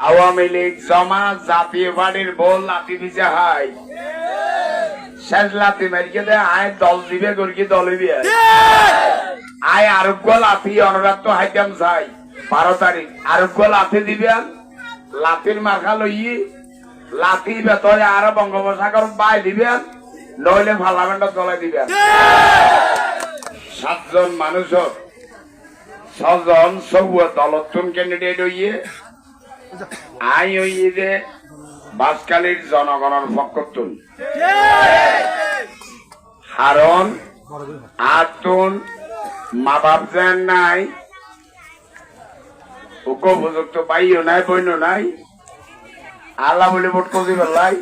আওয়ামী লীগ জামাত জাতীয় পার্টির বল লাঠি দিছে হাই শেষ লাঠি মারিকে দে আয় দল দিবে গরকি দল হইবে আয় আরোগ্য লাঠি অনুরাগ হাইতাম চাই 12 তারিখ আরোগ্য লাঠি দিবেন লাঠির মার্কা লই লাঠি বেতরে আর বঙ্গোপসাগর বাই দিবেন নইলে পার্লামেন্টত গলাই দিবেন 7 জন মানুষ 6 জন সব দলতুন ক্যান্ডিডেট হইয়ে আই হইয়ে যে বাসকালীর জনগণের পক্ষতুন হারণ আতুন মা বাপ যেন নাই উপযুক্ত পাইও নাই বইনো নাই আল্লাহ বলে ভোট করে পেলাই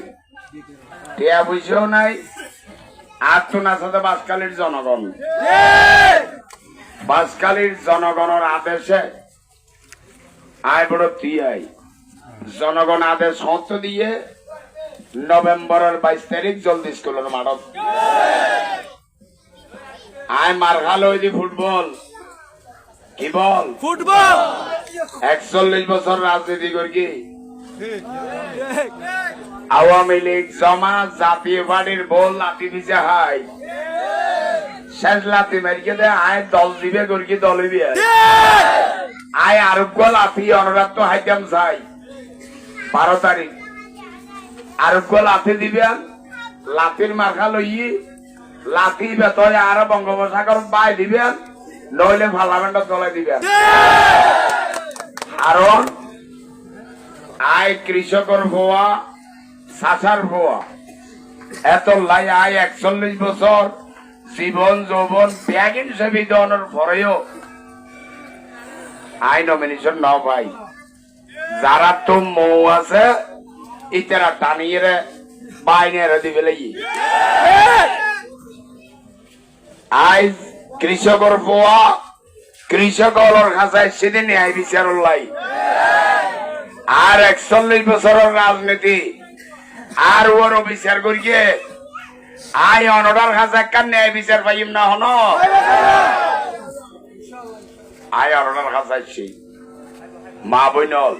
টিয়া পয়সাও নাই আতুন আছে বাসকালীর জনগণ বাসকালীর জনগণের আদেশে আয় বড় তিয়াই জনগণ আদেশ হত দিয়ে নভেম্বরের 22 তারিখ জলদি স্কুলের মাঠত আয় মার্কা লই দি ফুটবল কি বল ফুটবল 41 বছর রাজনীতি করি আওয়ামী লীগ জামাত জাতীয় পার্টির বল লাঠি দিছে হাই শেষ লাঠি মারিকে দে আয় দল দিবে গরকি দল হইবে আয় আরোগ্য লাঠি অনুরাগ হাইতাম চাই 12 তারিখ আরোগ্য লাঠি দিবেন লাঠির মার্কা লই লাঠি বেতরে আর বঙ্গোপসাগর বাই দিবেন নইলে পার্লামেন্টত গলাই দিবেন কারণ আয় কৃষকের ভুয়া চাষার ভুয়া এত লাই আয় 41 বছর জীবন যৌবন ব্যাগ হিসেবে দেওয়ানোর পরেও আই নমিনেশন নাও ভাই যারা তো মৌ আছে ইতারা টানিয়ে বাইনে দিবে লাগি আজ কৃষকের পোয়া কৃষকর কাছে সেদিন ন্যায় বিচার লাই আর 41 বছরের রাজনীতি আর ওর বিচার করিয়ে আই অনডার কাছে একটা ন্যায় বিচার পাইম না হন আয় অনডার কাছে মা বইনল